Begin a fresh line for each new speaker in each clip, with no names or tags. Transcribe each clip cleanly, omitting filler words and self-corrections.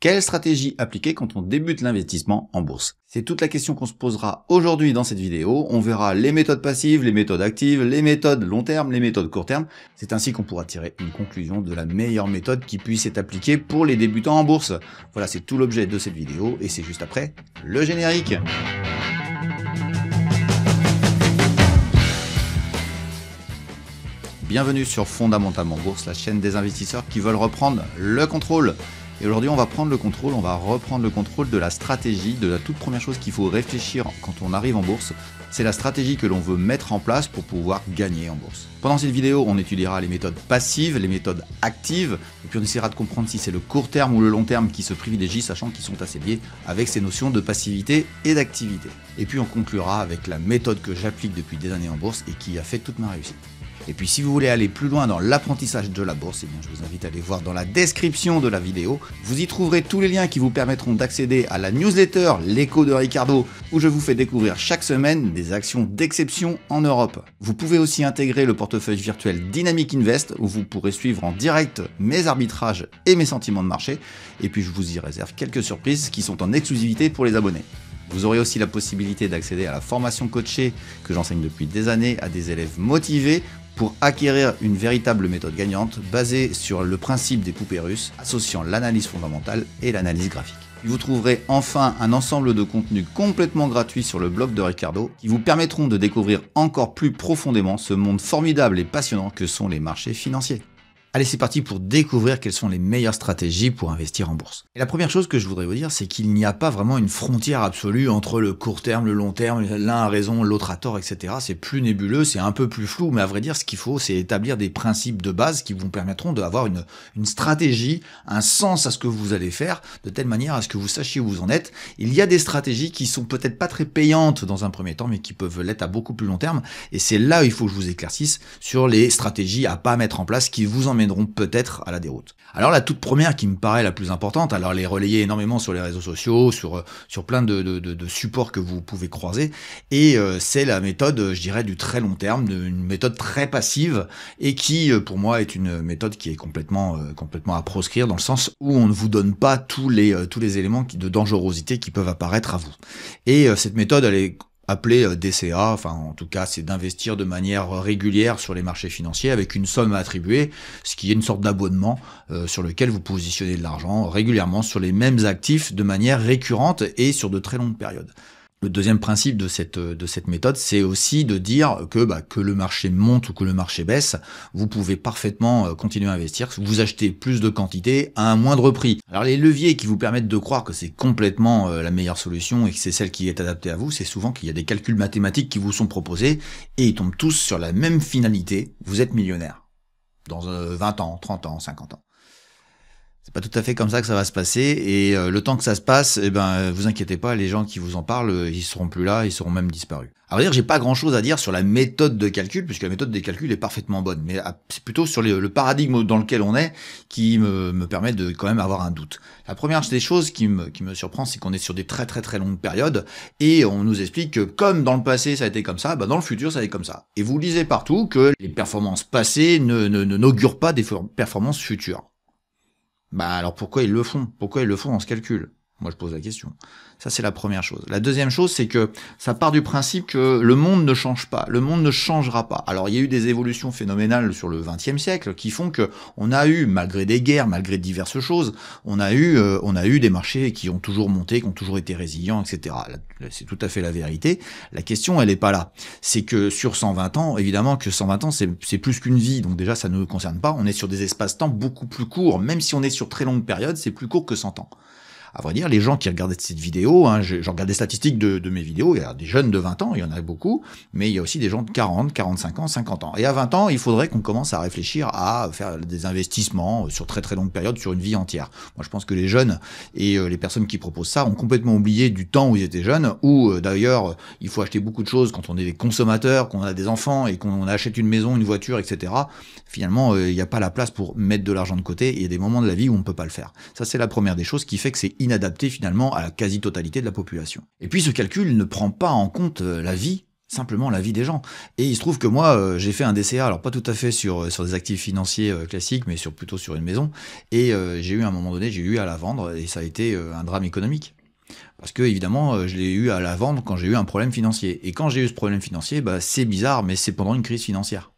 Quelle stratégie appliquer quand on débute l'investissement en bourse? C'est toute la question qu'on se posera aujourd'hui dans cette vidéo. On verra les méthodes passives, les méthodes actives, les méthodes long terme, les méthodes court terme. C'est ainsi qu'on pourra tirer une conclusion de la meilleure méthode qui puisse être appliquée pour les débutants en bourse. Voilà, c'est tout l'objet de cette vidéo et c'est juste après le générique. Bienvenue sur Fondamentalement Bourse, la chaîne des investisseurs qui veulent reprendre le contrôle. Et aujourd'hui, on va reprendre le contrôle de la stratégie, de la toute première chose qu'il faut réfléchir quand on arrive en bourse. C'est la stratégie que l'on veut mettre en place pour pouvoir gagner en bourse. Pendant cette vidéo, on étudiera les méthodes passives, les méthodes actives, et puis on essaiera de comprendre si c'est le court terme ou le long terme qui se privilégie, sachant qu'ils sont assez liés avec ces notions de passivité et d'activité. Et puis on conclura avec la méthode que j'applique depuis des années en bourse et qui a fait toute ma réussite. Et puis si vous voulez aller plus loin dans l'apprentissage de la bourse, eh bien, je vous invite à aller voir dans la description de la vidéo. Vous y trouverez tous les liens qui vous permettront d'accéder à la newsletter L'écho de Ricardo, où je vous fais découvrir chaque semaine des actions d'exception en Europe. Vous pouvez aussi intégrer le portefeuille virtuel Dynamic Invest, où vous pourrez suivre en direct mes arbitrages et mes sentiments de marché. Et puis je vous y réserve quelques surprises qui sont en exclusivité pour les abonnés. Vous aurez aussi la possibilité d'accéder à la formation coachée que j'enseigne depuis des années à des élèves motivés pour acquérir une véritable méthode gagnante basée sur le principe des poupées russes, associant l'analyse fondamentale et l'analyse graphique. Vous trouverez enfin un ensemble de contenus complètement gratuits sur le blog de Ricardo qui vous permettront de découvrir encore plus profondément ce monde formidable et passionnant que sont les marchés financiers. Allez, c'est parti pour découvrir quelles sont les meilleures stratégies pour investir en bourse. Et la première chose que je voudrais vous dire, c'est qu'il n'y a pas vraiment une frontière absolue entre le court terme, le long terme, l'un a raison, l'autre a tort, etc. C'est plus nébuleux, c'est un peu plus flou, mais à vrai dire, ce qu'il faut, c'est établir des principes de base qui vous permettront d'avoir une stratégie, un sens à ce que vous allez faire, de telle manière à ce que vous sachiez où vous en êtes. Il y a des stratégies qui sont peut-être pas très payantes dans un premier temps, mais qui peuvent l'être à beaucoup plus long terme. Et c'est là où il faut que je vous éclaircisse sur les stratégies à pas mettre en place qui vous emmèneront peut-être à la déroute. Alors la toute première qui me paraît la plus importante, alors les relayer énormément sur les réseaux sociaux, sur plein de supports que vous pouvez croiser, et c'est la méthode, je dirais, du très long terme, une méthode très passive, et qui, pour moi, est une méthode qui est complètement à proscrire, dans le sens où on ne vous donne pas tous les éléments de dangerosité qui peuvent apparaître à vous. Et cette méthode, elle est appelé DCA, enfin en tout cas c'est d'investir de manière régulière sur les marchés financiers avec une somme à attribuer, ce qui est une sorte d'abonnement sur lequel vous positionnez de l'argent régulièrement sur les mêmes actifs de manière récurrente et sur de très longues périodes. Le deuxième principe de cette méthode, c'est aussi de dire que le marché monte ou que le marché baisse, vous pouvez parfaitement continuer à investir, vous achetez plus de quantité à un moindre prix. Alors les leviers qui vous permettent de croire que c'est complètement la meilleure solution et que c'est celle qui est adaptée à vous, c'est souvent qu'il y a des calculs mathématiques qui vous sont proposés et ils tombent tous sur la même finalité, vous êtes millionnaire. Dans 20 ans, 30 ans, 50 ans. C'est pas tout à fait comme ça que ça va se passer et le temps que ça se passe, vous inquiétez pas, les gens qui vous en parlent, ils seront plus là, ils seront même disparus. À vrai dire, j'ai pas grand chose à dire sur la méthode de calcul, puisque la méthode des calculs est parfaitement bonne, mais c'est plutôt sur le paradigme dans lequel on est qui me permet de quand même avoir un doute. La première des choses qui me surprend, c'est qu'on est sur des très très très longues périodes et on nous explique que comme dans le passé ça a été comme ça, dans le futur ça va être comme ça. Et vous lisez partout que les performances passées n'augurent pas des performances futures. Alors pourquoi ils le font? Pourquoi ils le font dans ce calcul? Moi je pose la question. Ça c'est la première chose. La deuxième chose, c'est que ça part du principe que le monde ne change pas, le monde ne changera pas. Alors il y a eu des évolutions phénoménales sur le XXe siècle qui font que on a eu, malgré des guerres, malgré diverses choses, on a eu des marchés qui ont toujours monté, qui ont toujours été résilients, etc. C'est tout à fait la vérité. La question elle est pas là. C'est que sur 120 ans, évidemment que 120 ans c'est plus qu'une vie, donc déjà ça ne nous concerne pas. On est sur des espaces-temps beaucoup plus courts, même si on est sur très longue période, c'est plus court que 100 ans. À vrai dire, les gens qui regardent cette vidéo, je regarde des statistiques de mes vidéos, il y a des jeunes de 20 ans, il y en a beaucoup, mais il y a aussi des gens de 40, 45 ans, 50 ans. Et à 20 ans, il faudrait qu'on commence à réfléchir à faire des investissements sur très très longue période, sur une vie entière. Moi, je pense que les jeunes et les personnes qui proposent ça ont complètement oublié du temps où ils étaient jeunes, où d'ailleurs, il faut acheter beaucoup de choses quand on est des consommateurs, qu'on a des enfants et qu'on achète une maison, une voiture, etc. Finalement, il n'y a pas la place pour mettre de l'argent de côté et il y a des moments de la vie où on ne peut pas le faire. Ça, c'est la première des choses qui fait que c'est inadapté finalement à la quasi-totalité de la population. Et puis ce calcul ne prend pas en compte la vie, simplement la vie des gens. Et il se trouve que moi, j'ai fait un DCA, alors pas tout à fait sur des actifs financiers classiques, mais plutôt sur une maison. Et j'ai eu à un moment donné, j'ai eu à la vendre, et ça a été un drame économique. Parce que évidemment, je l'ai eu à la vendre quand j'ai eu un problème financier. Et quand j'ai eu ce problème financier, bah, c'est bizarre, mais c'est pendant une crise financière.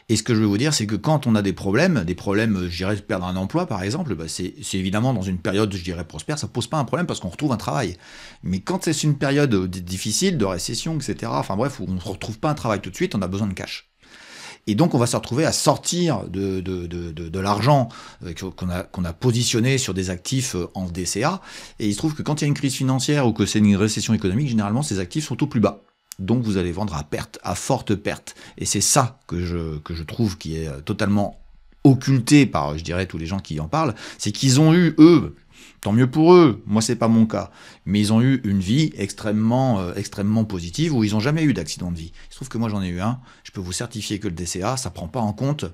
Et ce que je veux vous dire, c'est que quand on a des problèmes, je dirais, perdre un emploi par exemple, bah c'est évidemment dans une période, je dirais, prospère, ça pose pas un problème parce qu'on retrouve un travail. Mais quand c'est une période difficile, de récession, etc., enfin bref, où on ne retrouve pas un travail tout de suite, on a besoin de cash. Et donc on va se retrouver à sortir de l'argent qu'on a positionné sur des actifs en DCA, et il se trouve que quand il y a une crise financière ou que c'est une récession économique, généralement ces actifs sont au plus bas. Donc vous allez vendre à perte, à forte perte. Et c'est ça que je trouve qui est totalement occulté par, je dirais, tous les gens qui en parlent, c'est qu'ils ont eu, eux, tant mieux pour eux, moi c'est pas mon cas, mais ils ont eu une vie extrêmement positive où ils n'ont jamais eu d'accident de vie. Il se trouve que moi j'en ai eu un, je peux vous certifier que le DCA, ça prend pas en compte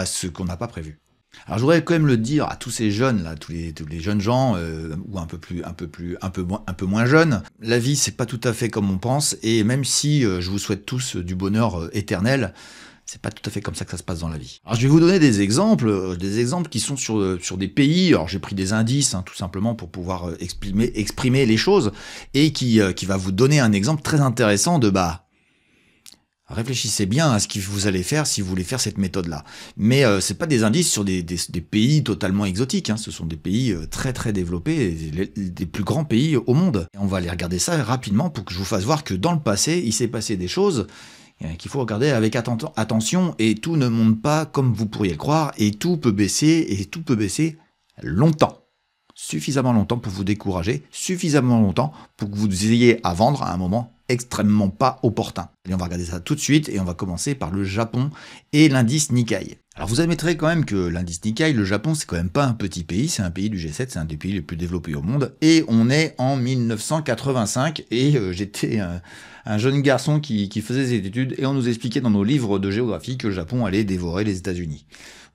ce qu'on n'a pas prévu. Alors je voudrais quand même le dire à tous ces jeunes là, tous les jeunes gens ou un peu moins jeunes, la vie c'est pas tout à fait comme on pense, et même si je vous souhaite tous du bonheur éternel, c'est pas tout à fait comme ça que ça se passe dans la vie. Alors je vais vous donner des exemples qui sont sur des pays. Alors j'ai pris des indices tout simplement pour pouvoir exprimer les choses, et qui va vous donner un exemple très intéressant de réfléchissez bien à ce que vous allez faire si vous voulez faire cette méthode-là. Mais c'est pas des indices sur des pays totalement exotiques, ce sont des pays très très développés, des plus grands pays au monde. Et on va aller regarder ça rapidement pour que je vous fasse voir que dans le passé, il s'est passé des choses qu'il faut regarder avec attention, et tout ne monte pas comme vous pourriez le croire, et tout peut baisser longtemps. Suffisamment longtemps pour vous décourager, suffisamment longtemps pour que vous ayez à vendre à un moment extrêmement pas opportun. Et on va regarder ça tout de suite, et on va commencer par le Japon et l'indice Nikkei. Alors vous admettrez quand même que l'indice Nikkei, le Japon, c'est quand même pas un petit pays, c'est un pays du G7, c'est un des pays les plus développés au monde, et on est en 1985, et j'étais un jeune garçon qui faisait ses études, et on nous expliquait dans nos livres de géographie que le Japon allait dévorer les États-Unis.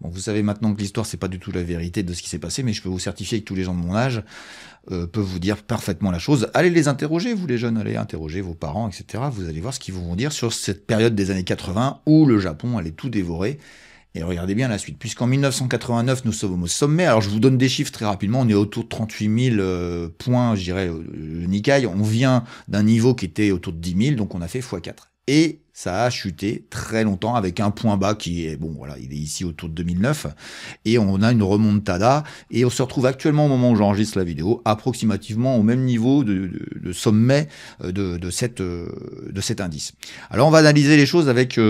Bon, vous savez maintenant que l'histoire, c'est pas du tout la vérité de ce qui s'est passé, mais je peux vous certifier que tous les gens de mon âge peuvent vous dire parfaitement la chose. Allez les interroger, vous les jeunes, allez interroger vos parents, etc. Vous allez voir ce qu'ils vont vous dire sur cette période des années 80 où le Japon allait tout dévorer. Et regardez bien la suite, puisqu'en 1989, nous sommes au sommet. Alors je vous donne des chiffres très rapidement, on est autour de 38 000 points, je dirais, le Nikkei. On vient d'un niveau qui était autour de 10 000, donc on a fait x4. Et ça a chuté très longtemps avec un point bas qui est, bon voilà, il est ici autour de 2009, et on a une remontada, et on se retrouve actuellement au moment où j'enregistre la vidéo, approximativement au même niveau de sommet de cet indice. Alors on va analyser les choses avec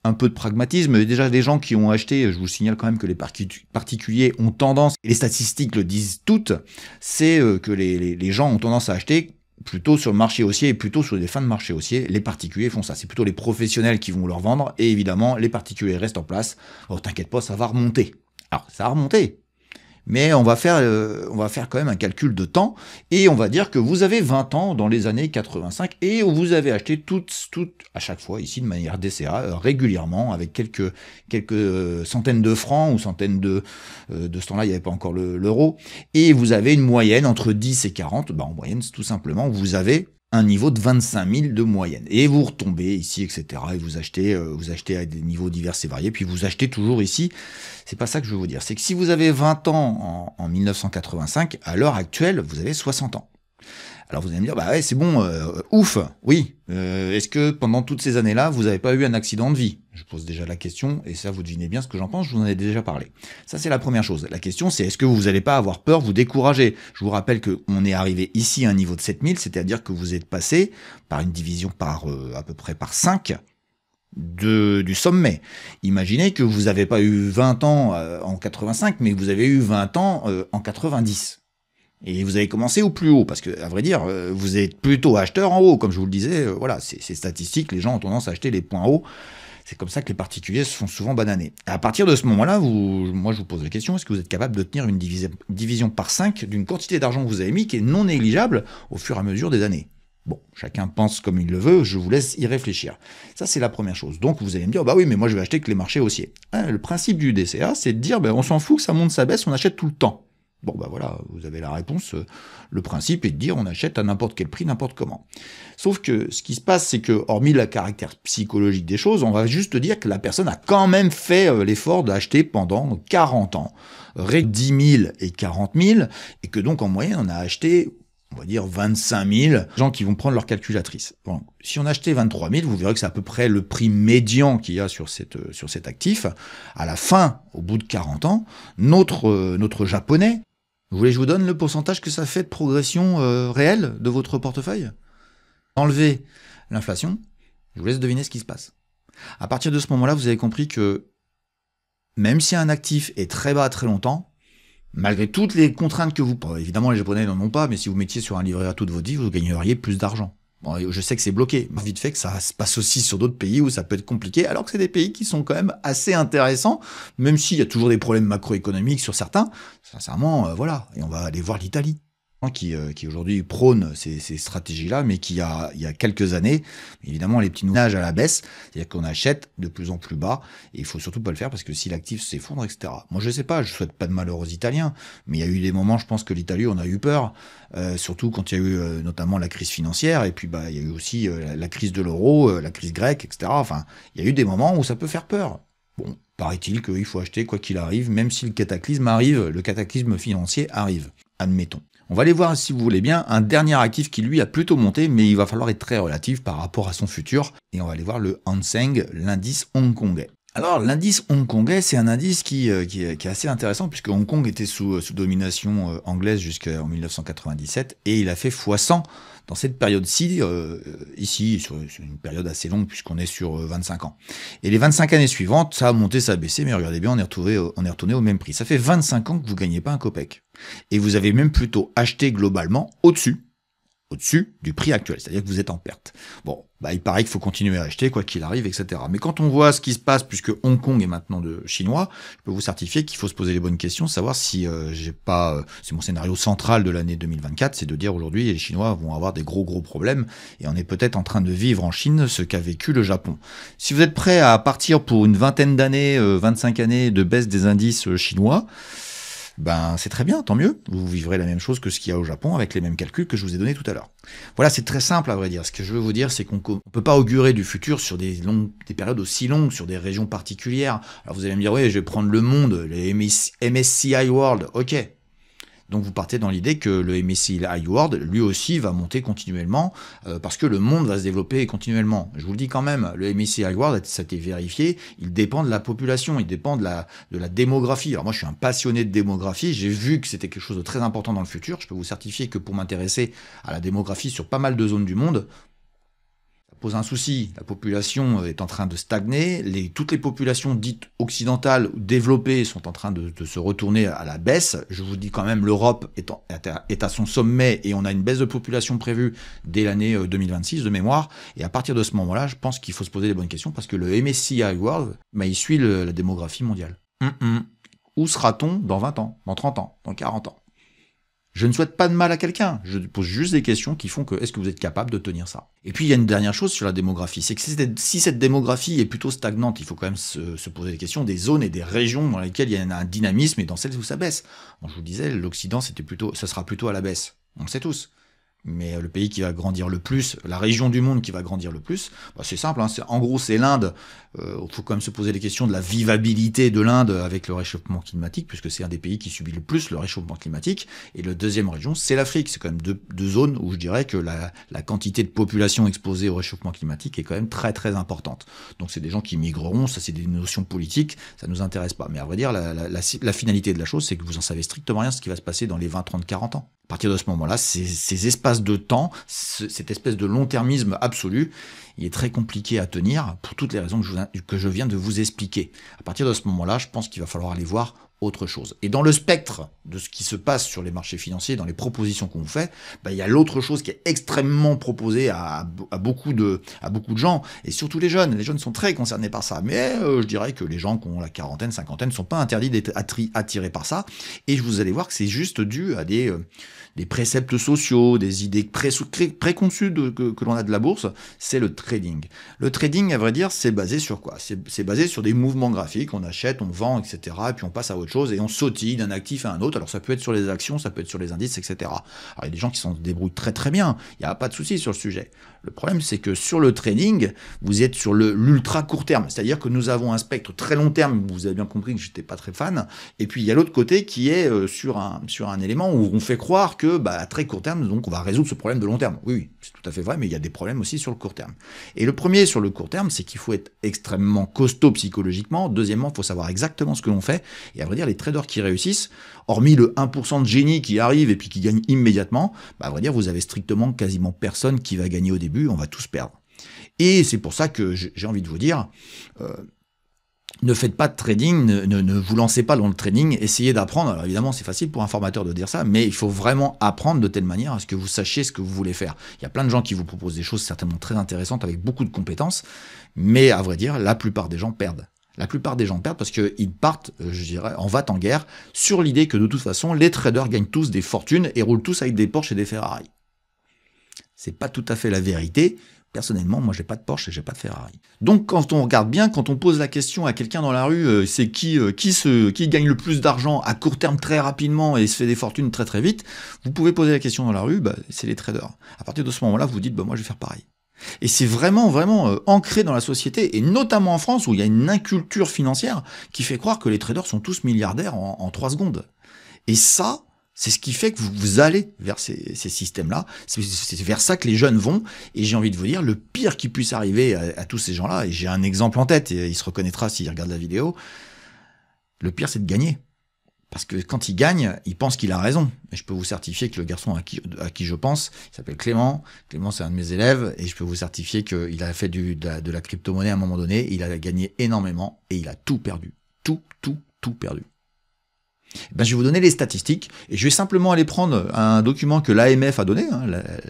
un peu de pragmatisme. Déjà, les gens qui ont acheté, je vous signale quand même que les particuliers ont tendance, et les statistiques le disent toutes, c'est que les gens ont tendance à acheter plutôt sur le marché haussier, et plutôt sur des fins de marché haussier. Les particuliers font ça. C'est plutôt les professionnels qui vont leur vendre, et évidemment, les particuliers restent en place. Oh, t'inquiète pas, ça va remonter. Alors, ça va remonter. Mais on va faire quand même un calcul de temps, et on va dire que vous avez 20 ans dans les années 85, et vous avez acheté toutes à chaque fois, ici de manière DCA, régulièrement, avec quelques centaines de francs, ou centaines de ce temps-là, il n'y avait pas encore l'euro, et vous avez une moyenne entre 10 et 40, en moyenne, tout simplement, vous avez un niveau de 25 000 de moyenne. Et vous retombez ici, etc. Et vous achetez à des niveaux divers et variés, puis vous achetez toujours ici. C'est pas ça que je veux vous dire. C'est que si vous avez 20 ans en 1985, à l'heure actuelle, vous avez 60 ans. Alors vous allez me dire, bah ouais, c'est bon, ouf, oui. Est-ce que pendant toutes ces années-là, vous n'avez pas eu un accident de vie? Je pose déjà la question, et ça, vous devinez bien ce que j'en pense, je vous en ai déjà parlé. Ça, c'est la première chose. La question, c'est est-ce que vous n'allez pas avoir peur, vous décourager? Je vous rappelle qu'on est arrivé ici à un niveau de 7000, c'est-à-dire que vous êtes passé par une division à peu près par 5 du sommet. Imaginez que vous n'avez pas eu 20 ans en 85, mais que vous avez eu 20 ans en 90. Et vous avez commencé au plus haut, parce que, à vrai dire, vous êtes plutôt acheteur en haut, comme je vous le disais, voilà, c'est statistique, les gens ont tendance à acheter les points hauts, c'est comme ça que les particuliers se font souvent bananer. À partir de ce moment-là, moi je vous pose la question, est-ce que vous êtes capable de tenir une division par 5 d'une quantité d'argent que vous avez mis, qui est non négligeable au fur et à mesure des années? Bon, chacun pense comme il le veut, je vous laisse y réfléchir. Ça, c'est la première chose. Donc, vous allez me dire, bah oui, mais moi, je vais acheter que les marchés haussiers. Le principe du DCA, c'est de dire, on s'en fout que ça monte, ça baisse, on achète tout le temps. Bon, bah voilà, vous avez la réponse. Le principe est de dire on achète à n'importe quel prix, n'importe comment. Sauf que ce qui se passe, c'est que, hormis le caractère psychologique des choses, on va juste dire que la personne a quand même fait l'effort d'acheter pendant 40 ans. 10 000 et 40 000, et que donc en moyenne, on a acheté, on va dire 25 000 gens qui vont prendre leur calculatrice. Bon, si on achetait 23 000, vous verrez que c'est à peu près le prix médian qu'il y a sur cet actif. À la fin, au bout de 40 ans, notre japonais, vous voulez que je vous donne le pourcentage que ça fait de progression réelle de votre portefeuille? Enlevez l'inflation, je vous laisse deviner ce qui se passe. À partir de ce moment-là, vous avez compris que même si un actif est très bas très longtemps, malgré toutes les contraintes que vous... Évidemment, les Japonais n'en ont pas, mais si vous mettiez sur un livret à toute votre vie, vous gagneriez plus d'argent. Bon, je sais que c'est bloqué. Vite fait que ça se passe aussi sur d'autres pays où ça peut être compliqué, alors que c'est des pays qui sont quand même assez intéressants, même s'il y a toujours des problèmes macroéconomiques sur certains. Sincèrement, voilà. Et on va aller voir l'Italie, qui aujourd'hui prône ces stratégies-là, mais qui, il y a quelques années, évidemment, les petits nage à la baisse, c'est-à-dire qu'on achète de plus en plus bas, et il faut surtout pas le faire parce que si l'actif s'effondre, etc. Moi, je sais pas, je souhaite pas de malheur aux Italiens, mais il y a eu des moments, je pense que l'Italie, on a eu peur, surtout quand il y a eu notamment la crise financière, et puis il y a eu aussi la crise de l'euro, la crise grecque, etc. Enfin, il y a eu des moments où ça peut faire peur. Bon, paraît-il qu'il faut acheter quoi qu'il arrive, même si le cataclysme financier arrive, admettons. On va aller voir, si vous voulez bien, un dernier actif qui, lui, a plutôt monté, mais il va falloir être très relatif par rapport à son futur. Et on va aller voir le Hang Seng, l'indice hongkongais. Alors, l'indice hongkongais, c'est un indice qui est assez intéressant, puisque Hong Kong était sous domination anglaise jusqu'en 1997, et il a fait x100 dans cette période-ci, ici, sur une période assez longue, puisqu'on est sur 25 ans. Et les 25 années suivantes, ça a monté, ça a baissé, mais regardez bien, on est retourné au même prix. Ça fait 25 ans que vous ne gagnez pas un copec. Et vous avez même plutôt acheté globalement au-dessus du prix actuel, c'est-à-dire que vous êtes en perte. Bon, il paraît qu'il faut continuer à acheter, quoi qu'il arrive, etc. Mais quand on voit ce qui se passe, puisque Hong Kong est maintenant de chinois, je peux vous certifier qu'il faut se poser les bonnes questions, savoir si c'est mon scénario central de l'année 2024, c'est de dire aujourd'hui, les Chinois vont avoir des gros problèmes, et on est peut-être en train de vivre en Chine ce qu'a vécu le Japon. Si vous êtes prêt à partir pour une vingtaine d'années, 25 années de baisse des indices chinois, c'est très bien, tant mieux. Vous vivrez la même chose que ce qu'il y a au Japon avec les mêmes calculs que je vous ai donnés tout à l'heure. Voilà, c'est très simple à vrai dire. Ce que je veux vous dire, c'est qu'on ne peut pas augurer du futur sur des périodes aussi longues, sur des régions particulières. Alors vous allez me dire, oui, je vais prendre le monde, les MSCI World, ok. Donc vous partez dans l'idée que le MSCI World, lui aussi, va monter continuellement, parce que le monde va se développer continuellement. Je vous le dis quand même, le MSCI World, ça a été vérifié, il dépend de la population, il dépend de la démographie. Alors moi, je suis un passionné de démographie, j'ai vu que c'était quelque chose de très important dans le futur. Je peux vous certifier que pour m'intéresser à la démographie sur pas mal de zones du monde, pose un souci. La population est en train de stagner. Toutes les populations dites occidentales ou développées sont en train de se retourner à la baisse. Je vous dis quand même, l'Europe est à son sommet et on a une baisse de population prévue dès l'année 2026 de mémoire. Et à partir de ce moment-là, je pense qu'il faut se poser les bonnes questions parce que le MSCI World, il suit la démographie mondiale. Où sera-t-on dans 20 ans, dans 30 ans, dans 40 ans? Je ne souhaite pas de mal à quelqu'un, je pose juste des questions qui font que est-ce que vous êtes capable de tenir ça? Et puis il y a une dernière chose sur la démographie, c'est que si cette démographie est plutôt stagnante, il faut quand même se poser des questions des zones et des régions dans lesquelles il y a un dynamisme et dans celles où ça baisse. Bon, je vous disais, l'Occident ça sera plutôt à la baisse, on le sait tous. Mais le pays qui va grandir le plus, la région du monde qui va grandir le plus, c'est simple, en gros c'est l'Inde. Il faut quand même se poser les questions de la vivabilité de l'Inde avec le réchauffement climatique, puisque c'est un des pays qui subit le plus le réchauffement climatique. Et la deuxième région, c'est l'Afrique. C'est quand même deux zones où je dirais que la quantité de population exposée au réchauffement climatique est quand même très très importante. Donc c'est des gens qui migreront, ça c'est des notions politiques, ça nous intéresse pas. Mais à vrai dire, la finalité de la chose, c'est que vous en savez strictement rien de ce qui va se passer dans les 20, 30, 40 ans. À partir de ce moment-là, ces espaces de temps, cette espèce de long-termisme absolu, il est très compliqué à tenir pour toutes les raisons que je viens de vous expliquer. À partir de ce moment-là, je pense qu'il va falloir aller voir autre chose. Et dans le spectre de ce qui se passe sur les marchés financiers, dans les propositions qu'on vous fait, il y a l'autre chose qui est extrêmement proposée à beaucoup de gens, et surtout les jeunes. Les jeunes sont très concernés par ça, mais je dirais que les gens qui ont la quarantaine, cinquantaine, ne sont pas interdits d'être attirés par ça, et vous allez voir que c'est juste dû à des préceptes sociaux, des idées préconçues que l'on a de la bourse, c'est le trading. Le trading, à vrai dire, c'est basé sur quoi? C'est basé sur des mouvements graphiques, on achète, on vend, etc., et puis on passe à autre autre chose, et on sautille d'un actif à un autre. Alors ça peut être sur les actions, ça peut être sur les indices, etc. Alors il y a des gens qui s'en débrouillent très très bien, il n'y a pas de souci sur le sujet. Le problème, c'est que sur le trading, vous êtes sur l'ultra court terme, c'est-à-dire que nous avons un spectre très long terme, vous avez bien compris que je n'étais pas très fan, et puis il y a l'autre côté qui est sur un élément où on fait croire que à très court terme, donc on va résoudre ce problème de long terme. Oui, oui, c'est tout à fait vrai, mais il y a des problèmes aussi sur le court terme. Et le premier sur le court terme, c'est qu'il faut être extrêmement costaud psychologiquement. Deuxièmement, il faut savoir exactement ce que l'on fait. Et à vrai dire, les traders qui réussissent, hormis le 1% de génie qui arrive et puis qui gagne immédiatement, à vrai dire, vous avez strictement quasiment personne qui va gagner au début, on va tous perdre. Et c'est pour ça que j'ai envie de vous dire, ne faites pas de trading, ne vous lancez pas dans le trading, essayez d'apprendre. Alors évidemment, c'est facile pour un formateur de dire ça, mais il faut vraiment apprendre de telle manière à ce que vous sachiez ce que vous voulez faire. Il y a plein de gens qui vous proposent des choses certainement très intéressantes avec beaucoup de compétences, mais à vrai dire, la plupart des gens perdent. La plupart des gens perdent parce qu'ils partent, je dirais, en va-t-en-guerre sur l'idée que de toute façon, les traders gagnent tous des fortunes et roulent tous avec des Porsche et des Ferrari. C'est pas tout à fait la vérité. Personnellement, moi, j'ai pas de Porsche et j'ai pas de Ferrari. Donc, quand on regarde bien, quand on pose la question à quelqu'un dans la rue, c'est qui gagne le plus d'argent à court terme très rapidement et se fait des fortunes très très vite, vous pouvez poser la question dans la rue, c'est les traders. À partir de ce moment-là, vous dites, moi, je vais faire pareil. Et c'est vraiment ancré dans la société, et notamment en France, où il y a une inculture financière qui fait croire que les traders sont tous milliardaires en 3 secondes. Et ça, c'est ce qui fait que vous allez vers ces systèmes-là. C'est vers ça que les jeunes vont. Et j'ai envie de vous dire, le pire qui puisse arriver à tous ces gens-là, et j'ai un exemple en tête, et il se reconnaîtra s'il regarde la vidéo, le pire, c'est de gagner. Parce que quand il gagne, il pense qu'il a raison. Et je peux vous certifier que le garçon à qui je pense, il s'appelle Clément. Clément, c'est un de mes élèves. Et je peux vous certifier qu'il a fait de la crypto-monnaie à un moment donné. Il a gagné énormément et il a tout perdu. Tout perdu. Je vais vous donner les statistiques et je vais simplement aller prendre un document que l'AMF a donné,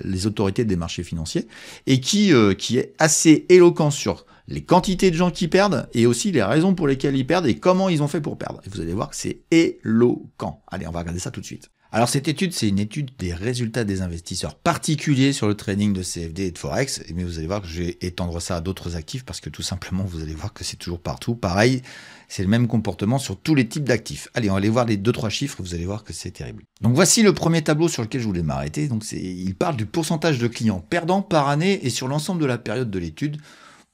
les autorités des marchés financiers, et qui est assez éloquent sur les quantités de gens qui perdent et aussi les raisons pour lesquelles ils perdent et comment ils ont fait pour perdre. Et vous allez voir que c'est éloquent. Allez, on va regarder ça tout de suite. Alors cette étude, c'est une étude des résultats des investisseurs particuliers sur le trading de CFD et de Forex, mais vous allez voir que je vais étendre ça à d'autres actifs parce que tout simplement, vous allez voir que c'est toujours partout. Pareil, c'est le même comportement sur tous les types d'actifs. Allez, on va aller voir les 2-3 chiffres, vous allez voir que c'est terrible. Donc voici le premier tableau sur lequel je voulais m'arrêter. Donc il parle du pourcentage de clients perdants par année et sur l'ensemble de la période de l'étude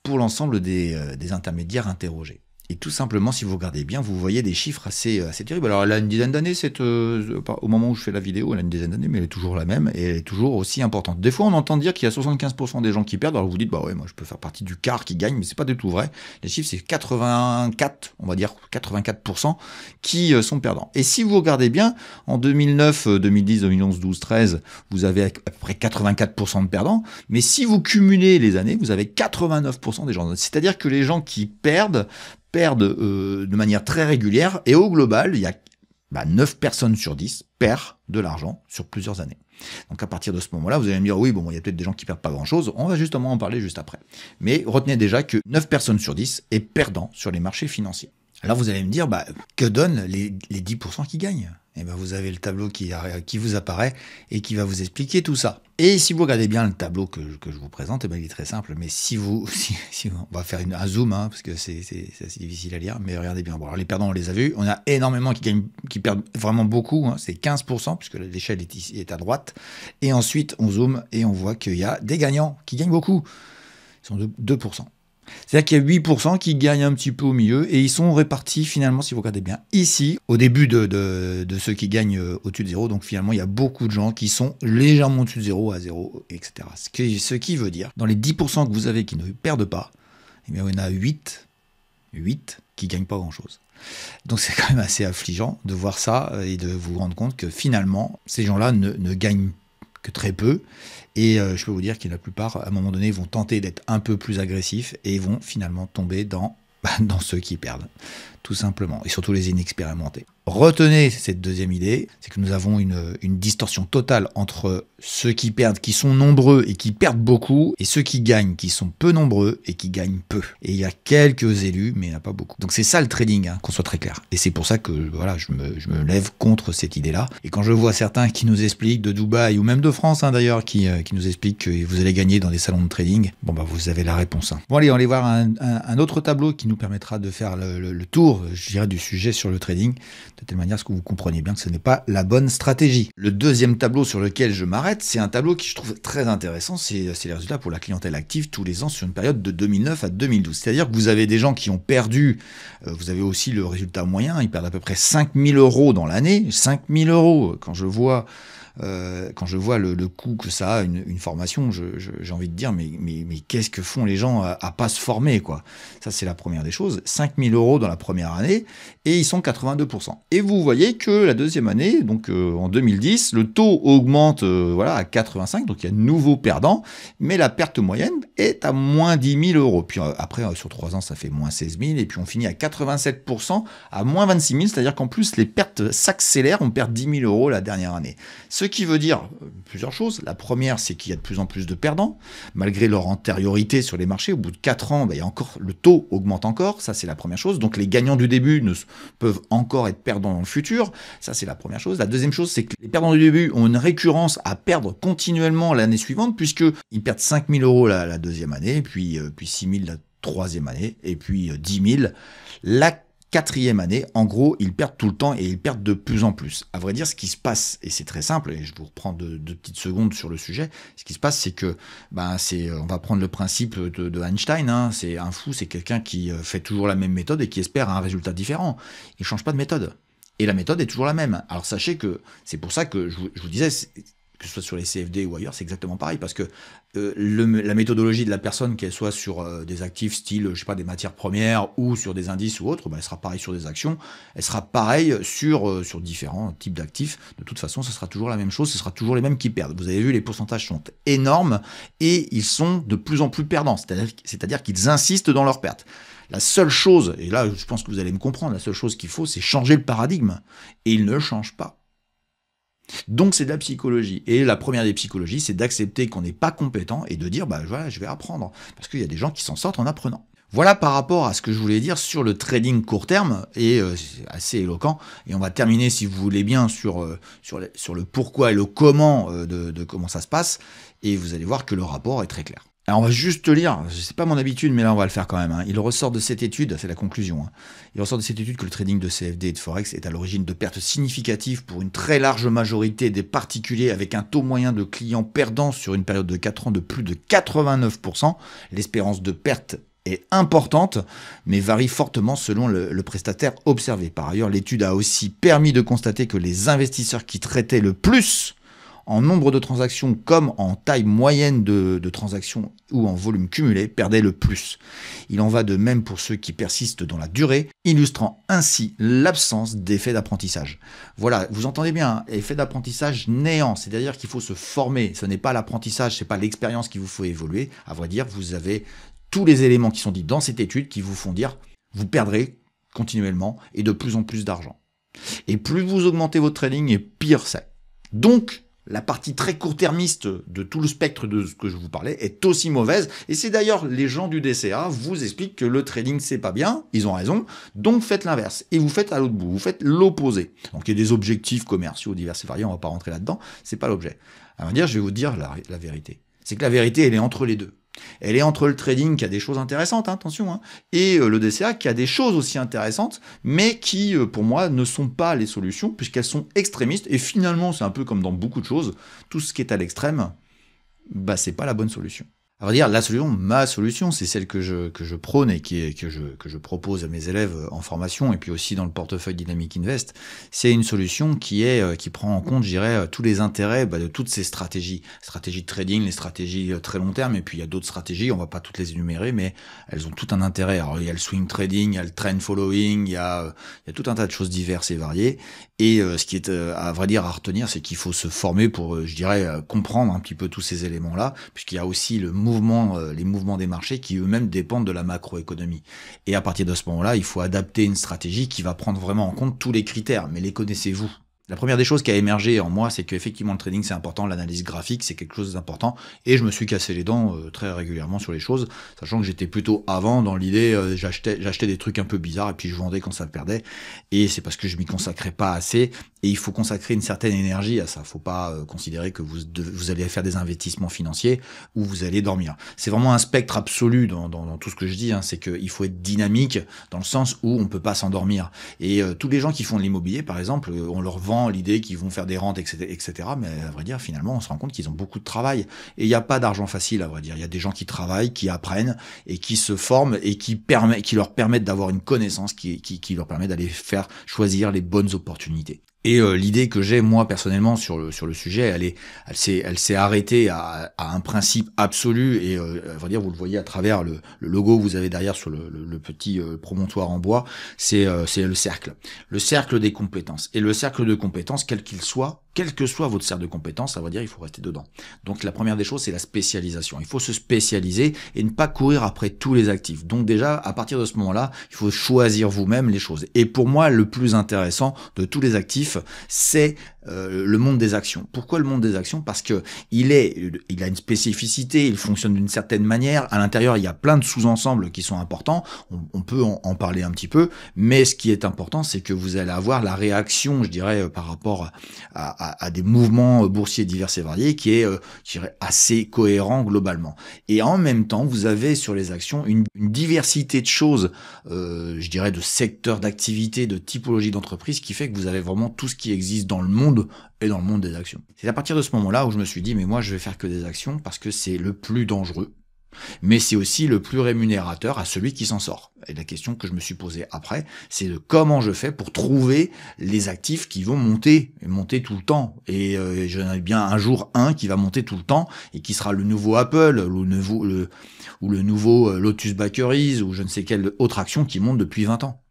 pour l'ensemble des intermédiaires interrogés. Et tout simplement, si vous regardez bien, vous voyez des chiffres assez terribles. Alors, elle a une dizaine d'années, au moment où je fais la vidéo, elle a une dizaine d'années, mais elle est toujours la même, et elle est toujours aussi importante. Des fois, on entend dire qu'il y a 75% des gens qui perdent, alors vous dites, ouais, moi je peux faire partie du quart qui gagne, mais c'est pas du tout vrai. Les chiffres, c'est 84, on va dire 84% qui sont perdants. Et si vous regardez bien, en 2009, 2010, 2011, 12, 13, vous avez à peu près 84% de perdants, mais si vous cumulez les années, vous avez 89% des gens. C'est-à-dire que les gens qui perdent de manière très régulière, et au global, il y a 9 personnes sur 10 perdent de l'argent sur plusieurs années. Donc à partir de ce moment-là, vous allez me dire, oui, il y a peut-être des gens qui perdent pas grand-chose, on va justement en parler juste après. Mais retenez déjà que 9 personnes sur 10 est perdant sur les marchés financiers. Alors vous allez me dire, que donnent les 10% qui gagnent ? Et vous avez le tableau qui vous apparaît et qui va vous expliquer tout ça. Et si vous regardez bien le tableau que je vous présente, il est très simple. Mais si on va faire un zoom, parce que c'est assez difficile à lire, mais regardez bien. Bon, alors les perdants, on les a vus. On a énormément qui perdent vraiment beaucoup. C'est 15%, puisque l'échelle est à droite. Et ensuite, on zoome et on voit qu'il y a des gagnants qui gagnent beaucoup. Ils sont de 2%. C'est-à-dire qu'il y a 8% qui gagnent un petit peu au milieu et ils sont répartis finalement, si vous regardez bien, ici, au début de ceux qui gagnent au-dessus de 0. Donc finalement, il y a beaucoup de gens qui sont légèrement au-dessus de 0 à 0, etc. Ce qui veut dire, dans les 10% que vous avez qui ne perdent pas, il y en a 8 qui gagnent pas grand-chose. Donc c'est quand même assez affligeant de voir ça et de vous rendre compte que finalement, ces gens-là ne gagnent que très peu. Et je peux vous dire que la plupart, à un moment donné, vont tenter d'être un peu plus agressifs et vont finalement tomber dans ceux qui perdent, tout simplement, et surtout les inexpérimentés. Retenez cette deuxième idée, c'est que nous avons une distorsion totale entre ceux qui perdent, qui sont nombreux et qui perdent beaucoup, et ceux qui gagnent, qui sont peu nombreux et qui gagnent peu. Et il y a quelques élus, mais il n'y en a pas beaucoup. Donc c'est ça le trading, qu'on soit très clair. Et c'est pour ça que je me lève contre cette idée-là. Et quand je vois certains qui nous expliquent de Dubaï, ou même de France d'ailleurs, qui nous expliquent que vous allez gagner dans des salons de trading, vous avez la réponse. Bon allez, on va aller voir un autre tableau qui nous permettra de faire le tour tour, je dirais, du sujet sur le trading, de telle manière à ce que vous compreniez bien que ce n'est pas la bonne stratégie. Le deuxième tableau sur lequel je m'arrête, c'est un tableau qui je trouve très intéressant, c'est les résultats pour la clientèle active tous les ans sur une période de 2009 à 2012. C'est-à-dire que vous avez des gens qui ont perdu, vous avez aussi le résultat moyen, ils perdent à peu près 5 000 € dans l'année. 5 000 €, quand je vois le coût que ça a, une formation, j'ai envie de dire, mais qu'est-ce que font les gens à pas se former, quoi. Ça, c'est la première des choses. 5 000 € dans la première année, et ils sont 82%. Et vous voyez que la deuxième année, donc en 2010, le taux augmente à 85, donc il y a de nouveaux perdants, mais la perte moyenne est à moins 10 000 €. Puis après, sur 3 ans, ça fait moins 16 000, et puis on finit à 87% à moins 26 000, c'est-à-dire qu'en plus, les pertes s'accélèrent, on perd 10 000 € la dernière année. Ce qui veut dire plusieurs choses. La première, c'est qu'il y a de plus en plus de perdants, malgré leur antériorité sur les marchés. Au bout de 4 ans, il y a encore, le taux augmente encore, ça c'est la première chose. Donc les gagnants du début peuvent encore être perdants dans le futur, ça c'est la première chose. La deuxième chose, c'est que les perdants du début ont une récurrence à perdre continuellement l'année suivante, puisqu'ils perdent 5 000 € la deuxième année, puis 6 000 la troisième année, et puis 10 000 la quatrième année. En gros, ils perdent tout le temps et ils perdent de plus en plus. À vrai dire, ce qui se passe, et c'est très simple, et je vous reprends deux petites secondes sur le sujet, ce qui se passe, c'est que, on va prendre le principe de Einstein, hein, c'est un fou, c'est quelqu'un qui fait toujours la même méthode et qui espère un résultat différent. Il ne change pas de méthode. Et la méthode est toujours la même. Alors sachez que c'est pour ça que je vous disais, que ce soit sur les CFD ou ailleurs, c'est exactement pareil, parce que la méthodologie de la personne, qu'elle soit sur des actifs style, je sais pas, des matières premières ou sur des indices ou autres, elle sera pareille sur des actions, elle sera pareille sur différents types d'actifs. De toute façon, ce sera toujours la même chose, ce sera toujours les mêmes qui perdent. Vous avez vu, les pourcentages sont énormes et ils sont de plus en plus perdants, c'est-à-dire qu'ils insistent dans leurs pertes. La seule chose, et là je pense que vous allez me comprendre, la seule chose qu'il faut, c'est changer le paradigme. Et il ne le change pas. Donc c'est de la psychologie. Et la première des psychologies, c'est d'accepter qu'on n'est pas compétent et de dire, voilà, je vais apprendre. Parce qu'il y a des gens qui s'en sortent en apprenant. Voilà par rapport à ce que je voulais dire sur le trading court terme, et c'est assez éloquent. Et on va terminer, si vous voulez bien, sur le pourquoi et le comment de comment ça se passe. Et vous allez voir que le rapport est très clair. Alors on va juste lire, c'est pas mon habitude, mais là on va le faire quand même. Hein. Il ressort de cette étude, c'est la conclusion, hein. Il ressort de cette étude que le trading de CFD et de Forex est à l'origine de pertes significatives pour une très large majorité des particuliers, avec un taux moyen de clients perdants sur une période de 4 ans de plus de 89%. L'espérance de perte est importante, mais varie fortement selon le prestataire observé. Par ailleurs, l'étude a aussi permis de constater que les investisseurs qui traitaient le plus en nombre de transactions comme en taille moyenne de transactions ou en volume cumulé, perdaient le plus. Il en va de même pour ceux qui persistent dans la durée, illustrant ainsi l'absence d'effet d'apprentissage. Voilà, vous entendez bien, hein, effet d'apprentissage néant, c'est-à-dire qu'il faut se former. Ce n'est pas l'apprentissage, ce n'est pas l'expérience qu'il vous faut évoluer. À vrai dire, vous avez tous les éléments qui sont dits dans cette étude qui vous font dire vous perdrez continuellement et de plus en plus d'argent. Et plus vous augmentez votre trading, et pire c'est. Donc, la partie très court-termiste de tout le spectre de ce que je vous parlais est aussi mauvaise. Et c'est d'ailleurs les gens du DCA vous expliquent que le trading c'est pas bien, ils ont raison, donc faites l'inverse. Et vous faites à l'autre bout, vous faites l'opposé. Donc il y a des objectifs commerciaux divers et variés, on va pas rentrer là-dedans, c'est pas l'objet. À vrai dire, je vais vous dire la vérité. C'est que la vérité, elle est entre les deux. Elle est entre le trading qui a des choses intéressantes, hein, attention, hein, et le DCA qui a des choses aussi intéressantes, mais qui, pour moi, ne sont pas les solutions, puisqu'elles sont extrémistes, et finalement, c'est un peu comme dans beaucoup de choses, tout ce qui est à l'extrême, c'est pas la bonne solution. À vrai dire, ma solution, c'est celle que je prône et que je propose à mes élèves en formation et puis aussi dans le portefeuille Dynamic Invest. C'est une solution qui prend en compte, je dirais, tous les intérêts de toutes ces stratégies. Stratégies de trading, les stratégies très long terme, et puis il y a d'autres stratégies, on va pas toutes les énumérer, mais elles ont tout un intérêt. Alors il y a le swing trading, il y a le trend following, il y a tout un tas de choses diverses et variées. Et ce qui est, à vrai dire, à retenir, c'est qu'il faut se former pour, je dirais, comprendre un petit peu tous ces éléments-là, puisqu'il y a aussi les mouvements des marchés qui eux-mêmes dépendent de la macroéconomie. Et à partir de ce moment-là, il faut adapter une stratégie qui va prendre vraiment en compte tous les critères. Mais les connaissez-vous? La première des choses qui a émergé en moi, c'est qu'effectivement le trading c'est important, l'analyse graphique c'est quelque chose d'important, et je me suis cassé les dents très régulièrement sur les choses, sachant que j'étais plutôt avant dans l'idée, j'achetais des trucs un peu bizarres et puis je vendais quand ça perdait, et c'est parce que je m'y consacrais pas assez, et il faut consacrer une certaine énergie à ça. Faut pas considérer que vous allez faire des investissements financiers ou vous allez dormir. C'est vraiment un spectre absolu dans tout ce que je dis, hein, c'est qu'il faut être dynamique dans le sens où on peut pas s'endormir. Et tous les gens qui font de l'immobilier, par exemple, on leur vend l'idée qu'ils vont faire des rentes, etc. Mais à vrai dire, finalement, on se rend compte qu'ils ont beaucoup de travail. Et il n'y a pas d'argent facile, à vrai dire. Il y a des gens qui travaillent, qui apprennent et qui se forment et qui leur permettent d'avoir une connaissance qui leur permet d'aller faire choisir les bonnes opportunités. Et l'idée que j'ai moi personnellement sur le sujet, elle s'est arrêtée à un principe absolu, et à vrai dire vous le voyez à travers le logo que vous avez derrière sur le petit promontoire en bois, c'est le cercle des compétences. Et le cercle de compétences, quel qu'il soit, quel que soit votre cercle de compétences, ça veut dire il faut rester dedans. Donc la première des choses, c'est la spécialisation. Il faut se spécialiser et ne pas courir après tous les actifs. Donc déjà, à partir de ce moment-là, il faut choisir vous-même les choses. Et pour moi, le plus intéressant de tous les actifs, c'est le monde des actions. Pourquoi le monde des actions? Parce que il a une spécificité, il fonctionne d'une certaine manière. À l'intérieur, il y a plein de sous-ensembles qui sont importants. On peut en parler un petit peu, mais ce qui est important, c'est que vous allez avoir la réaction, je dirais, par rapport à des mouvements boursiers divers et variés, qui est, je dirais, assez cohérent globalement. Et en même temps, vous avez sur les actions une diversité de choses, je dirais, de secteurs d'activité, de typologie d'entreprise, qui fait que vous avez vraiment tout ce qui existe dans le monde et dans le monde des actions. C'est à partir de ce moment-là où je me suis dit, mais moi je vais faire que des actions parce que c'est le plus dangereux, mais c'est aussi le plus rémunérateur à celui qui s'en sort. Et la question que je me suis posée après, c'est de comment je fais pour trouver les actifs qui vont monter tout le temps. Et j'en ai bien un jour un qui va monter tout le temps et qui sera le nouveau Apple ou le nouveau Lotus Bakeries ou je ne sais quelle autre action qui monte depuis 20 ans.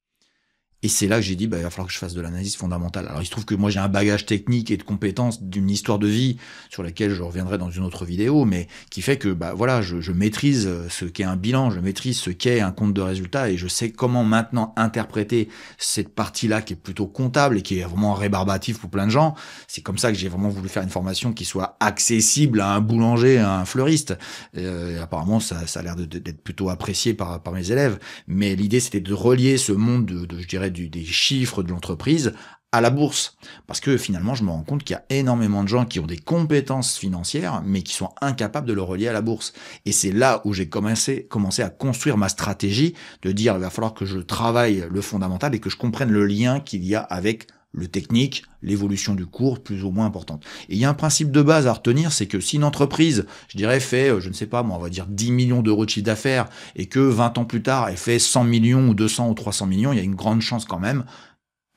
Et c'est là que j'ai dit, il va falloir que je fasse de l'analyse fondamentale. Alors il se trouve que moi j'ai un bagage technique et de compétences d'une histoire de vie sur laquelle je reviendrai dans une autre vidéo, mais qui fait que voilà, je maîtrise ce qu'est un bilan, je maîtrise ce qu'est un compte de résultat, et je sais comment maintenant interpréter cette partie-là qui est plutôt comptable et qui est vraiment rébarbative pour plein de gens. C'est comme ça que j'ai vraiment voulu faire une formation qui soit accessible à un boulanger, à un fleuriste. Apparemment ça a l'air d'être plutôt apprécié par mes élèves, mais l'idée c'était de relier ce monde je dirais des chiffres de l'entreprise à la bourse. Parce que finalement, je me rends compte qu'il y a énormément de gens qui ont des compétences financières, mais qui sont incapables de le relier à la bourse. Et c'est là où j'ai commencé à construire ma stratégie, de dire il va falloir que je travaille le fondamental et que je comprenne le lien qu'il y a avec le technique, l'évolution du cours plus ou moins importante. Et il y a un principe de base à retenir, c'est que si une entreprise, je dirais, fait, je ne sais pas, moi, on va dire 10 millions d'euros de chiffre d'affaires, et que 20 ans plus tard, elle fait 100 millions ou 200 ou 300 millions, il y a une grande chance quand même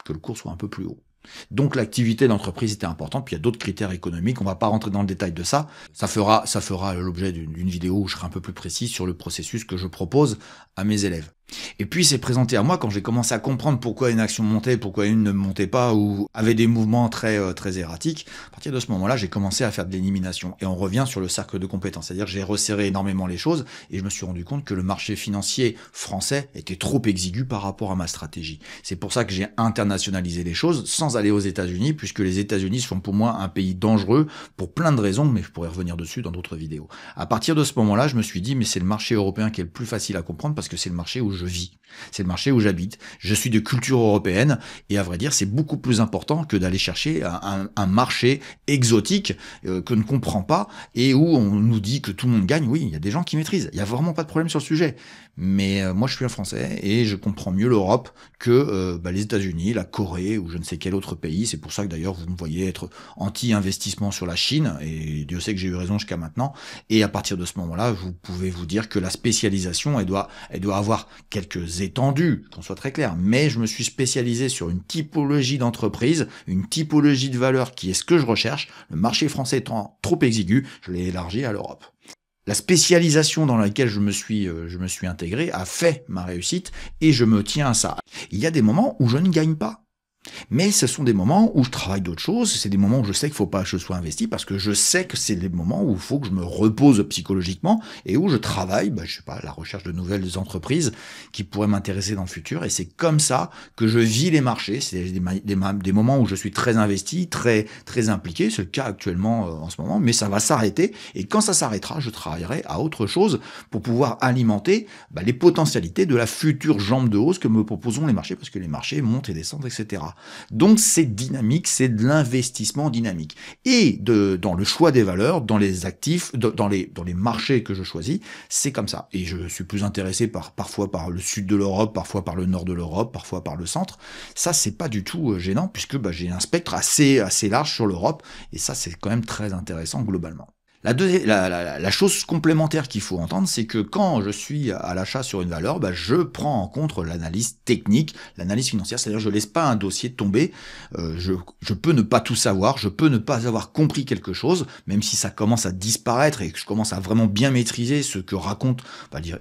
que le cours soit un peu plus haut. Donc l'activité d'entreprise était importante, puis il y a d'autres critères économiques, on va pas rentrer dans le détail de ça, ça fera l'objet d'une vidéo où je serai un peu plus précis sur le processus que je propose à mes élèves. Et puis c'est présenté à moi quand j'ai commencé à comprendre pourquoi une action montait, pourquoi une ne montait pas ou avait des mouvements très erratiques. À partir de ce moment-là, j'ai commencé à faire de l'élimination. Et on revient sur le cercle de compétences, c'est-à-dire que j'ai resserré énormément les choses et je me suis rendu compte que le marché financier français était trop exigu par rapport à ma stratégie. C'est pour ça que j'ai internationalisé les choses sans aller aux États-Unis, puisque les États-Unis sont pour moi un pays dangereux pour plein de raisons, mais je pourrais revenir dessus dans d'autres vidéos. À partir de ce moment-là, je me suis dit, mais c'est le marché européen qui est le plus facile à comprendre parce que c'est le marché où je vis. C'est le marché où j'habite. Je suis de culture européenne et à vrai dire, c'est beaucoup plus important que d'aller chercher un marché exotique que ne comprend pas et où on nous dit que tout le monde gagne. Oui, il y a des gens qui maîtrisent. Il n'y a vraiment pas de problème sur le sujet. Mais moi, je suis un Français et je comprends mieux l'Europe que les États-Unis, la Corée ou je ne sais quel autre pays. C'est pour ça que d'ailleurs, vous me voyez être anti-investissement sur la Chine et Dieu sait que j'ai eu raison jusqu'à maintenant. Et à partir de ce moment-là, vous pouvez vous dire que la spécialisation, elle doit avoir quelques étendues, qu'on soit très clair. Mais je me suis spécialisé sur une typologie d'entreprise, une typologie de valeur qui est ce que je recherche. Le marché français étant trop exigu, je l'ai élargi à l'Europe. La spécialisation dans laquelle je me suis intégré a fait ma réussite et je me tiens à ça. Il y a des moments où je ne gagne pas.
Mais ce sont des moments où je travaille d'autres choses, c'est des moments où je sais qu'il ne faut pas que je sois investi, parce que je sais que c'est des moments où il faut que je me repose psychologiquement, et où je travaille, je sais pas, à la recherche de nouvelles entreprises qui pourraient m'intéresser dans le futur, et c'est comme ça que je vis les marchés, c'est des moments où je suis très investi, très, très impliqué, c'est le cas actuellement en ce moment, mais ça va s'arrêter, et quand ça s'arrêtera, je travaillerai à autre chose pour pouvoir alimenter les potentialités de la future jambe de hausse que me proposeront les marchés, parce que les marchés montent et descendent, etc. Donc c'est dynamique, c'est de l'investissement dynamique. Et dans le choix des valeurs, dans les actifs, dans les marchés que je choisis, c'est comme ça. Et je suis plus intéressé parfois par le sud de l'Europe, parfois par le nord de l'Europe, parfois par le centre. Ça, c'est pas du tout gênant, puisque j'ai un spectre assez large sur l'Europe, et ça, c'est quand même très intéressant globalement. La chose complémentaire qu'il faut entendre, c'est que quand je suis à l'achat sur une valeur, je prends en compte l'analyse technique, l'analyse financière, c'est-à-dire je laisse pas un dossier tomber, je peux ne pas tout savoir, je peux ne pas avoir compris quelque chose, même si ça commence à disparaître et que je commence à vraiment bien maîtriser ce que racontent,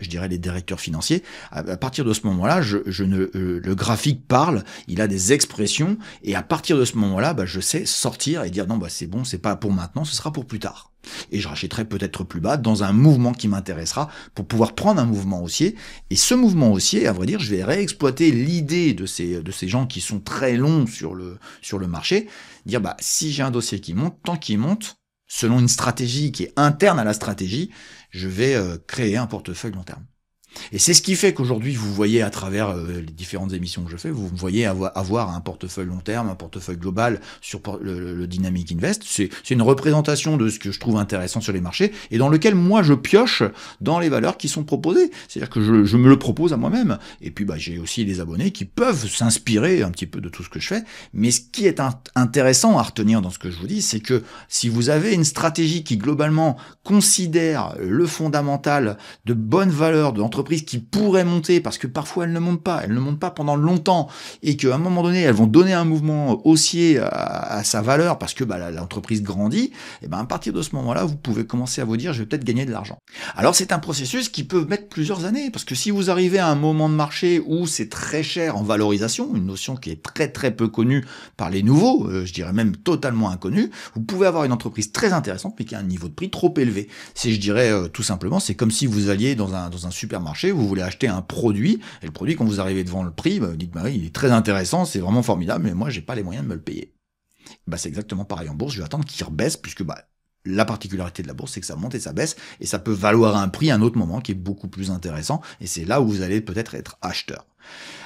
je dirais, les directeurs financiers. À partir de ce moment-là, le graphique parle, il a des expressions, et à partir de ce moment-là, je sais sortir et dire non, c'est bon, c'est pas pour maintenant, ce sera pour plus tard. Et je rachèterai peut-être plus bas dans un mouvement qui m'intéressera pour pouvoir prendre un mouvement haussier. Et ce mouvement haussier, à vrai dire, je vais réexploiter l'idée de ces gens qui sont très longs sur le marché, dire si j'ai un dossier qui monte, tant qu'il monte, selon une stratégie qui est interne à la stratégie, je vais créer un portefeuille long terme. Et c'est ce qui fait qu'aujourd'hui, vous voyez à travers les différentes émissions que je fais, vous voyez avoir un portefeuille long terme, un portefeuille global sur le Dynamic Invest. C'est une représentation de ce que je trouve intéressant sur les marchés et dans lequel moi je pioche dans les valeurs qui sont proposées. C'est-à-dire que je me le propose à moi-même. Et puis j'ai aussi des abonnés qui peuvent s'inspirer un petit peu de tout ce que je fais. Mais ce qui est intéressant à retenir dans ce que je vous dis, c'est que si vous avez une stratégie qui globalement considère le fondamental de bonnes valeurs de l'entreprise qui pourraient monter, parce que parfois elles ne montent pas pendant longtemps, et qu'à un moment donné elles vont donner un mouvement haussier à sa valeur parce que l'entreprise grandit, et à partir de ce moment-là vous pouvez commencer à vous dire je vais peut-être gagner de l'argent. Alors c'est un processus qui peut mettre plusieurs années, parce que si vous arrivez à un moment de marché où c'est très cher en valorisation, une notion qui est très très peu connue par les nouveaux, je dirais même totalement inconnue, vous pouvez avoir une entreprise très intéressante mais qui a un niveau de prix trop élevé. C'est, je dirais tout simplement, c'est comme si vous alliez dans un supermarché, vous voulez acheter un produit, et le produit, quand vous arrivez devant le prix, vous dites oui, il est très intéressant, c'est vraiment formidable, mais moi j'ai pas les moyens de me le payer. C'est exactement pareil en bourse, je vais attendre qu'il rebaisse, puisque la particularité de la bourse, c'est que ça monte et ça baisse, et ça peut valoir un prix à un autre moment qui est beaucoup plus intéressant, et c'est là où vous allez peut-être être acheteur.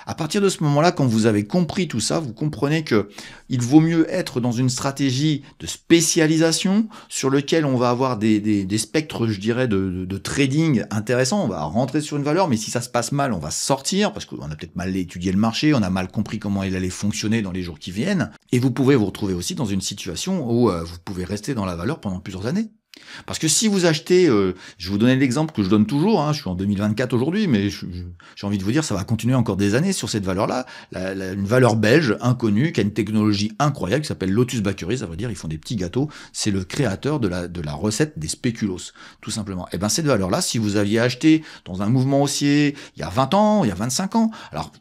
À partir de ce moment-là, quand vous avez compris tout ça, vous comprenez que il vaut mieux être dans une stratégie de spécialisation sur lequel on va avoir des spectres, je dirais, de trading intéressants. On va rentrer sur une valeur, mais si ça se passe mal, on va sortir parce qu'on a peut-être mal étudié le marché, on a mal compris comment il allait fonctionner dans les jours qui viennent. Et vous pouvez vous retrouver aussi dans une situation où vous pouvez rester dans la valeur pendant plusieurs années. Parce que si vous achetez, je vais vous donner l'exemple que je donne toujours, je suis en 2024 aujourd'hui, mais j'ai envie de vous dire, ça va continuer encore des années sur cette valeur-là, une valeur belge inconnue, qui a une technologie incroyable, qui s'appelle Lotus Bakery, ça veut dire ils font des petits gâteaux, c'est le créateur de la recette des spéculoos, tout simplement. Et cette valeur-là, si vous aviez acheté dans un mouvement haussier il y a 20 ans, il y a 25 ans, alors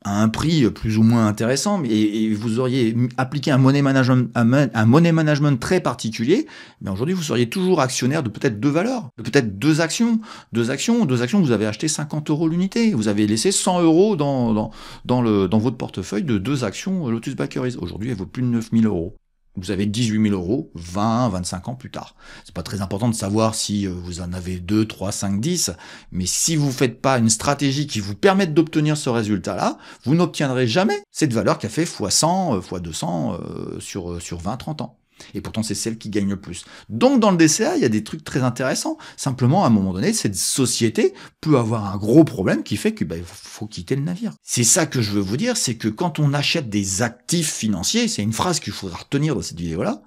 à un prix plus ou moins intéressant, et vous auriez appliqué un money management très particulier, mais aujourd'hui vous seriez toujours actionnaire de peut-être deux valeurs, de peut-être deux actions, vous avez acheté 50 € l'unité, vous avez laissé 100 € dans votre portefeuille de deux actions Lotus Bakeries. Aujourd'hui elle vaut plus de 9 000 €. Vous avez 18 000 €, 20, 25 ans plus tard. C'est pas très important de savoir si vous en avez 2, 3, 5, 10, mais si vous faites pas une stratégie qui vous permette d'obtenir ce résultat-là, vous n'obtiendrez jamais cette valeur qui a fait x100, x200 sur 20, 30 ans. Et pourtant, c'est celle qui gagne le plus. Donc, dans le DCA, il y a des trucs très intéressants. Simplement, à un moment donné, cette société peut avoir un gros problème qui fait que faut quitter le navire. C'est ça que je veux vous dire, c'est que quand on achète des actifs financiers, c'est une phrase qu'il faudra retenir dans cette vidéo-là,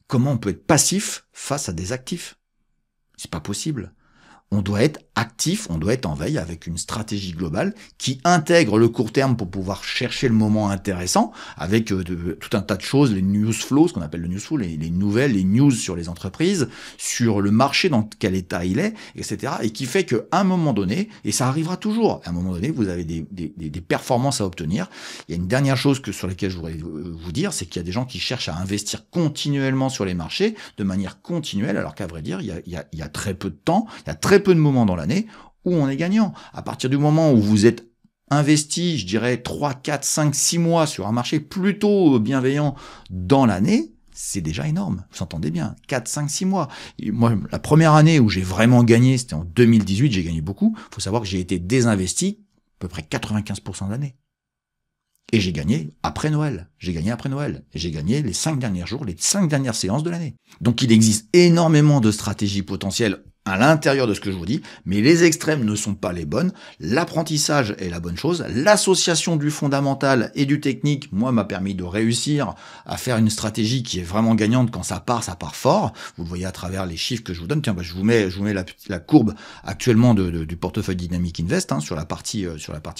comment on peut être passif face à des actifs? C'est pas possible. on doit être actif, on doit être en veille avec une stratégie globale qui intègre le court terme pour pouvoir chercher le moment intéressant avec tout un tas de choses, les news flows, ce qu'on appelle le news flow, les nouvelles, les news sur les entreprises, sur le marché dans quel état il est, etc. Et qui fait qu'à un moment donné, et ça arrivera toujours, à un moment donné, vous avez des performances à obtenir. Il y a une dernière chose sur laquelle je voudrais vous dire, c'est qu'il y a des gens qui cherchent à investir continuellement sur les marchés, de manière continuelle, alors qu'à vrai dire, il y a très peu de temps, il y a très peu de moments dans l'année où on est gagnant. À partir du moment où vous êtes investi, je dirais 3, 4, 5, 6 mois sur un marché plutôt bienveillant dans l'année, c'est déjà énorme. Vous entendez bien, 4, 5, 6 mois. Et moi, la première année où j'ai vraiment gagné, c'était en 2018, j'ai gagné beaucoup. Il faut savoir que j'ai été désinvesti à peu près 95% de l'année. Et j'ai gagné après Noël. J'ai gagné les 5 derniers jours, les 5 dernières séances de l'année. Donc il existe énormément de stratégies potentielles à l'intérieur de ce que je vous dis, mais les extrêmes ne sont pas les bonnes. L'apprentissage est la bonne chose. L'association du fondamental et du technique, moi, m'a permis de réussir à faire une stratégie qui est vraiment gagnante. Quand ça part fort. Vous le voyez à travers les chiffres que je vous donne. Tiens, je vous mets la courbe actuellement du portefeuille Dynamic Invest sur la partie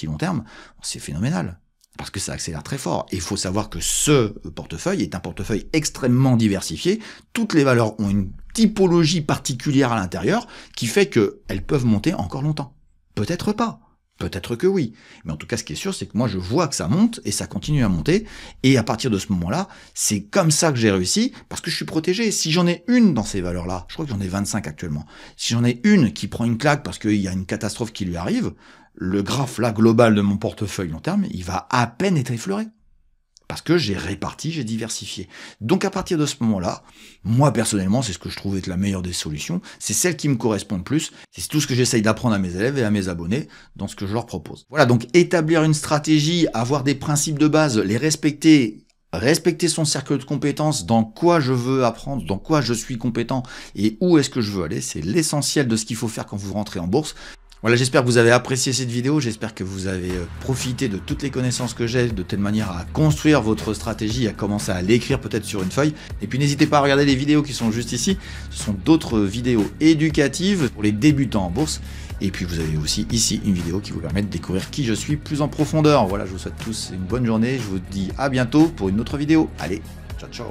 long terme. C'est phénoménal. Parce que ça accélère très fort. Et il faut savoir que ce portefeuille est un portefeuille extrêmement diversifié. Toutes les valeurs ont une typologie particulière à l'intérieur qui fait qu'elles peuvent monter encore longtemps. Peut-être pas. Peut-être que oui. Mais en tout cas, ce qui est sûr, c'est que moi, je vois que ça monte et ça continue à monter. Et à partir de ce moment-là, c'est comme ça que j'ai réussi parce que je suis protégé. Si j'en ai une dans ces valeurs-là, je crois que j'en ai 25 actuellement. Si j'en ai une qui prend une claque parce qu'il y a une catastrophe qui lui arrive, le graphe là global de mon portefeuille long terme, il va à peine être effleuré. Parce que j'ai réparti, j'ai diversifié. Donc à partir de ce moment-là, moi personnellement, c'est ce que je trouve être la meilleure des solutions. C'est celle qui me correspond le plus. C'est tout ce que j'essaye d'apprendre à mes élèves et à mes abonnés dans ce que je leur propose. Voilà, donc établir une stratégie, avoir des principes de base, les respecter son cercle de compétences, dans quoi je veux apprendre, dans quoi je suis compétent et où est-ce que je veux aller, c'est l'essentiel de ce qu'il faut faire quand vous rentrez en bourse. Voilà, j'espère que vous avez apprécié cette vidéo, j'espère que vous avez profité de toutes les connaissances que j'ai, de telle manière à construire votre stratégie, à commencer à l'écrire peut-être sur une feuille. Et puis n'hésitez pas à regarder les vidéos qui sont juste ici, ce sont d'autres vidéos éducatives pour les débutants en bourse. Et puis vous avez aussi ici une vidéo qui vous permet de découvrir qui je suis plus en profondeur. Voilà, je vous souhaite tous une bonne journée, je vous dis à bientôt pour une autre vidéo. Allez, ciao ciao.